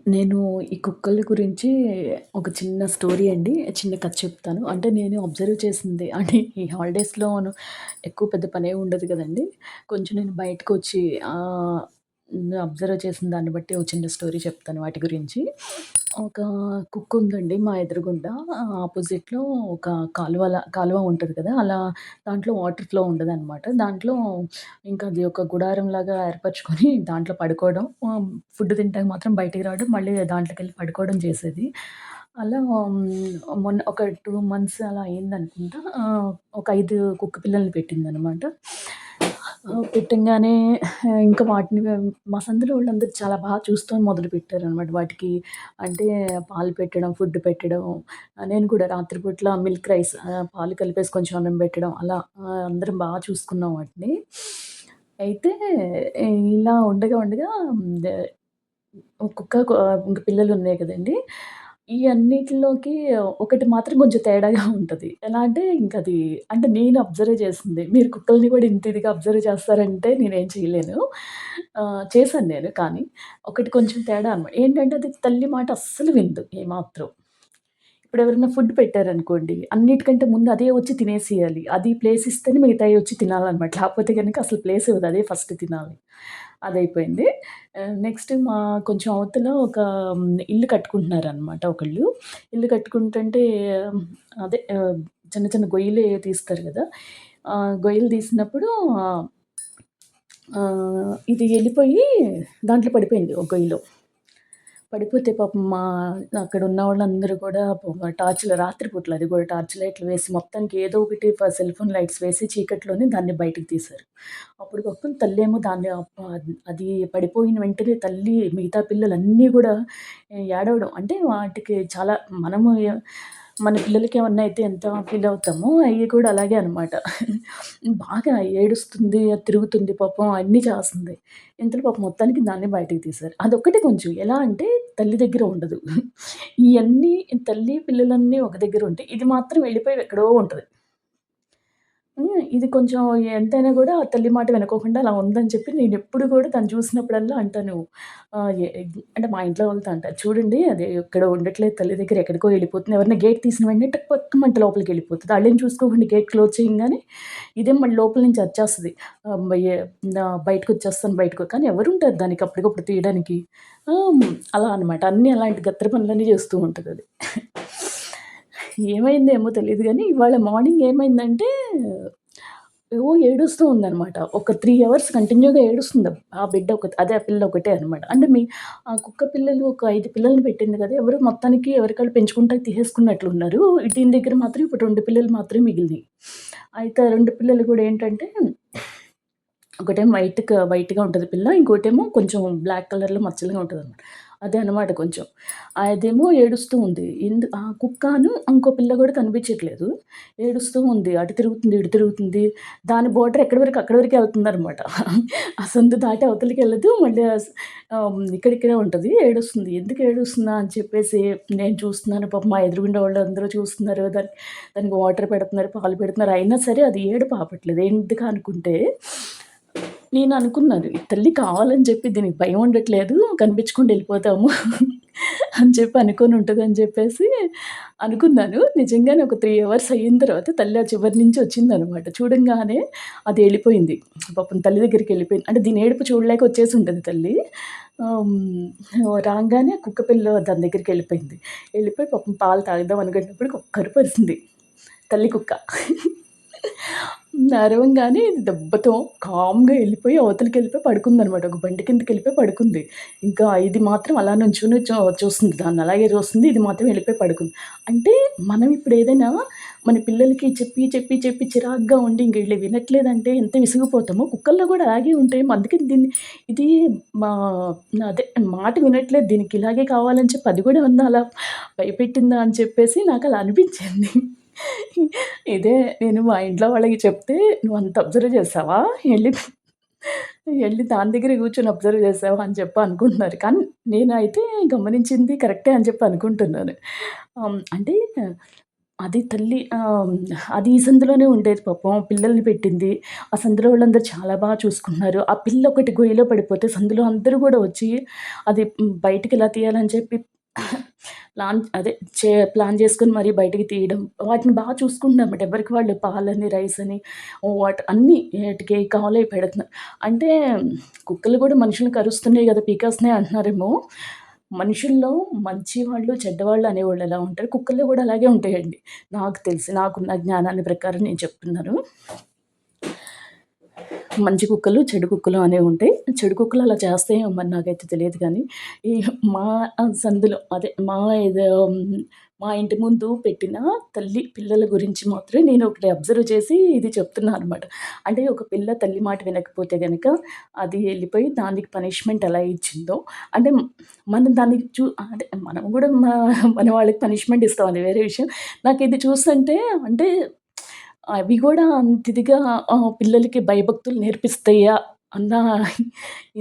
నేను ఈ కుక్కల గురించి ఒక చిన్న స్టోరీ అండి. చిన్న కథ చెప్తాను. అంటే నేను అబ్జర్వ్ చేసింది అంటే ఈ హాలిడేస్‌లోను ఎక్కువ పెద్ద పనేం ఉండదు గదండీ. కొంచెం నేను బయటకొచ్చి అబ్జర్వ్ చేసిన దాన్ని బట్టి ఒక చిన్న స్టోరీ చెప్తాను వాటి గురించి. ఒక కుక్ ఉందండి మా ఎదురుగుండా. ఆపోజిట్‌లో ఒక కాలువ ఉంటది కదా! అలా దాంట్లో వాటర్ ఫ్లో ఉండదనమాట. దాంట్లో ఇంకా అది ఒక గుడారంలాగా ఏర్పరచుకొని దాంట్లో పడుకోవడం. ఫుడ్ తింటానికి మాత్రం బయటికి రావడం, మళ్ళీ దాంట్లోకెళ్ళి పడుకోవడం చేసేది. అలా మొన్న ఒక 2 మంత్స్ అలా అయిందనుకుంటా. ఒక 5 కుక్క పిల్లల్ని పెట్టిందనమాట. పెట్టంగానే ఇంకా వాటిని మా సందులో వాళ్ళందరూ చాలా చూస్తూ మొదలుపెట్టారనమాట. వాటికి అంటే పాలు పెట్టడం, ఫుడ్ పెట్టడం, నేను కూడా రాత్రి పూట్ల మిల్క్ రైస్ పాలు కలిపేసి కొంచెం అన్నం పెట్టడం అలా అందరం చూసుకున్నాం వాటిని. అయితే ఇలా ఉండగా ద కుక్క ఇంక పిల్లలున్నాయి కదండీ! ఈ అన్నిటిలోకి ఒకటి మాత్రం కొంచెం తేడాగా ఉంటది. ఎలా అంటే ఇంకది అంటే నేను అబ్జర్వ్ చేసింది. మీరు కుక్కల్ని కూడా ఇంత ఇదిగా అబ్జర్వ్ చేస్తారంటే నేనేం చేయలేను. చేశాను నేను కానీ ఒకటి కొంచెం తేడా అనమాట. ఏంటంటే అది తల్లి మాట అస్సలు వినదు ఏమాత్రం. ఇప్పుడెవరైనా ఫుడ్ పెట్టారనుకోండి, అన్నిటికంటే ముందు అదే వచ్చి తినేసేయాలి. అది ప్లేస్ ఇస్తేనే మిగతాయి వచ్చి తినాలనమాట. లేకపోతే గనక అసలు ప్లేస్ ఇవ్వదు. అదే ఫస్ట్ తినాలి. అదయిపోయింది. నెక్స్ట్ కొంచెం అవతల ఒక ఇల్లు కట్టుకుంటున్నారనమాట ఒకళ్ళు. ఇల్లు కట్టుకుంటుంటే అదే చిన్న చిన్న గొయ్యిలు తీస్తారు గదా! గొయ్యిలు తీసినప్పుడు ఇది ఎళ్ళిపోయి దాంట్లో పడిపోయింది ఒక గొయ్యిలో. పడిపోతే పాపం అక్కడున్న వాళ్ళందరూ కూడా టార్చ్‌లు రాత్రి పూటల అది కూడా టార్చ్ లైట్లు వేసి మొత్తానికి ఏదో ఒకటి సెల్ ఫోన్ లైట్స్ వేసి చీకట్లోనే దాన్ని బయటికి తీశారు. అప్పుడు పాపం తల్లేమో దాన్ని అది పడిపోయిన వెంటనే తల్లి మిగతా పిల్లలన్నీ గూడా ఏడవడం అంటే వాటికి చాలా మనము మన పిల్లలకేమన్నా అయితే ఎంత ఫీల్ అవుతామో అయి కూడా అలాగే అనమాట. బాగా ఏడుస్తుంది, తిరుగుతుంది పాపం అన్నీ చేస్తుంది. ఇంతలో పాపం మొత్తానికి దాన్ని బయటికి తీశారు. అదొక్కటే కొంచెం ఎలా అంటే తల్లి దగ్గర ఉండదు. ఇయన్నీ తల్లి, పిల్లలన్నీ ఒక దగ్గర ఉంటే ఇది మాత్రం వెళ్ళిపోయి ఎక్కడో ఉంటది. ఇది కొంచెం ఎంతైనా గూడా తల్లి మాట వినుకోకుండా అలా ఉందని చెప్పి నేనెప్పుడు గూడా దాన్ని చూసినప్పుడల్లా అంటాను. ఆహ్, ఎ అంటే మా ఇంట్లో వాళ్ళతో అంటా, "చూడండి అది ఇక్కడ ఉండట్లేదు తల్లి దగ్గర ఎక్కడికో ఎళ్ళిపోతుంది. ఎవరైనా గేట్ తీసిన వెంటనే టక్కుమంట లోపలికెళ్ళిపోతది. ఆళ్ళేం చూసుకోకుండా గేట్ క్లోజ్ చేయంగానే ఇదేమో మళ్ళీ లోపల నుంచి అరిచేస్తది. ఆహ్, బయ్య బయటకొచ్చేస్తాను కానీ ఎవరుంటారు దానికి అప్పటికప్పుడు తీయడానికి. అలా అనమాట. అన్నీ అలాంటి గత్తర పనులన్నీ చేస్తూ ఉంటదది. ఏమైందేమో తెలీదు గానీ, ఇవాళ మార్నింగ్ ఏమైందంటే, ఏడుస్తూ ఉందనమాట. ఒక 3 అవర్స్ కంటిన్యూగా ఏడుస్తుంది. ఆ బిడ్డ అదే ఆ పిల్ల ఒకటే అనమాట. అంటే ఆ కుక్క పిల్లలు ఒక 5 పిల్లల్ని పెట్టింది కదా! ఎవరు మొత్తానికి ఎవరికాళ్ళు పెంచుకుంటా తీసేసుకున్నట్లున్నారు. దీని దగ్గర మాత్రం ఇప్పుడు 2 పిల్లలు మాత్రమే మిగిలినియి. అయితే ఆ 2 పిల్లలు కూడా ఏంటంటే, ఒకటేమో వైట్‌గా ఉంటది పిల్ల. ఇంకోటేమో కొంచెం బ్లాక్ కలర్‌లో మచ్చలుగా ఉంటదనమాట. అదే అనమాట కొంచెం. అదేమో ఏడుస్తూ ఉంది. ఆ కుక్కను ఇంకో పిల్ల గూడా కనిపించట్లేదు. ఏడుస్తూ ఉంది. అటు తిరుగుతుంది, ఇటు తిరుగుతుంది. దాని బోర్డర్ ఎక్కడి వరకు అక్కడి వరకే ఎళ్తుందనమాట. ఆ సందు దాటి అవతలికెళ్ళదు. మళ్ళీ ఇక్కడిక్కడే ఉంటది. ఏడుస్తుంది. ఎందుకు ఏడుస్తుందా అని చెప్పేసి నేను చూస్తున్నాను. పాపం మా ఎదురుగుండా వాళ్ళందరూ చూస్తున్నారు. దానికి వాటర్ పెడుతున్నారు, పాలు పెడుతున్నారు. అయినా సరే అది ఏడుపు ఆపట్లేదు. ఎందుకా అనుకుంటే నేననుకున్నాను. ఈ తల్లి కావాలని చెప్పి దీనికి భయం ఉండట్లేదు. కనిపించకుండా ఎళ్ళిపోతాము అని చెప్పి అనుకోనుంటదని చెప్పేసి అనుకున్నాను. నిజంగానే ఒక 3 అవర్స్ అయిన తర్వాత తల్లి ఆ చివరి నుంచి వచ్చిందనమాట. చూడంగానే అది ఎళ్ళిపోయింది. పాపం తల్లి దగ్గరికెళ్ళిపోయింది. అంటే దీని ఏడుపు చూడలేక వచ్చేసుంటది తల్లి. రాంగానే కుక్క పిల్ల దాని దగ్గరికెళ్ళిపోయింది. ఎళ్ళిపోయి పాపం పాలు తాగుదాం అనుకునేటప్పటికి ఒక కరుపరిసింది తల్లి కుక్క. అరవంగానే ఇది దెబ్బతో కామ్‌గా ఎళ్ళిపోయి అవతలికెళ్ళిపోయి పడుకుందనమాట. ఒక బండి కిందకెళ్ళిపోయి పడుకుంది. ఇంకా ఇది మాత్రం అలా నుంచొని చూస్తుంది. దాన్ని అలాగే చూస్తుంది. ఇది మాత్రం ఎళ్ళిపోయి పడుకుంది. అంటే మనం ఇప్పుడు ఏదైనా మన పిల్లలకి చెప్పి చిరాకుగా ఉండి ఇంక ఈళ్ళు వినట్లేదంటే ఎంత విసిగిపోతామో కుక్కల్లో కూడా అలాగే ఉంటాయి. అందుకని ఇది మా అదే మాట వినట్లేదు దీనికి ఇలాగే కావాలని చెప్పి అది కూడా ఏమన్నా అలా భయపెట్టిందా అని చెప్పేసి నాకలా అనిపించింది. ఇదే నేను మా ఇంట్లో వాళ్ళకి చెప్తే, "నువ్వంత అబ్జర్వ్ చేశావా? ఎళ్లి ఎళ్లి దాని దగ్గరే కూర్చొని అబ్జర్వ్ చేశావా?" అని చెప్పి అనుకుంటున్నారు. కానీ నేనైతే గమనించింది కరెక్టే అని చెప్పి అనుకుంటున్నాను. అంటే అది తల్లి అది ఈ సందులోనే ఉండేది పాపం. పిల్లల్ని పెట్టింది. ఆ సందులో వాళ్ళందరూ చాలా చూసుకున్నారు. ఆ పిల్ల ఒకటి గొయ్యిలో పడిపోతే సందులో అందరూ గూడా వచ్చి అది బయటికెలా తీయాలని చెప్పి ప్లాన్ అదే ప్లాన్ చేసుకొని మరీ బయటికి తీయడం. వాటిని చూసుకుంటున్నారన్నమాట. ఎవరికి వాళ్ళు పాలని, రైసని అన్నీ ఏటికి ఏయి కావాలో అయి పెడుతున్నారు. అంటే కుక్కలు గూడా మనుషుల్ని కరుస్తున్నాయి గదా! పీకేస్తున్నాయి అంటున్నారేమో! మనుషుల్లో మంచివాళ్ళు, చెడ్డవాళ్ళు అనేవాళ్ళు ఎలా ఉంటారో కుక్కల్లో గూడా అలాగే ఉంటాయండి. నాకు తెలిసి నాకున్న జ్ఞానాన్ని ప్రకారం నేను చెప్తున్నాను. మంచి కుక్కలు, చెడు కుక్కలు అనేవి ఉంటాయి. చెడు కుక్కలు అలా చేస్తాయేమో మరి నాకైతే తెలియదు కానీ, ఈ మా సందులో అదే మా ఇంటి ముందు పెట్టిన తల్లి పిల్లల గురించి మాత్రం నేను ఒకటి అబ్జర్వ్ చేసి ఇది చెప్తున్నా అనమాట. అంటే ఒక పిల్ల తల్లి మాట వినకపోతే గనక అది ఎళ్ళిపోయి దానికి పనిష్మెంట్ ఎలా ఇచ్చిందో, అంటే మనం దాన్ని అంటే మనం గూడా మన వాళ్ళకి పనిష్మెంట్ ఇస్తాం అది వేరే విషయం. నాకిది చూస్తుంటే అంటే అవి గూడా అంత ఇదిగా పిల్లలకి భయభక్తులు నేర్పిస్తాయా అన్న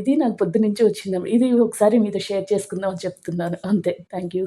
ఇది నాకు పొద్దునుంచి వచ్చింది. ఇది ఒకసారి మీతో షేర్ చేసుకుందాం అని చెప్తున్నాను. అంతే. Thank you.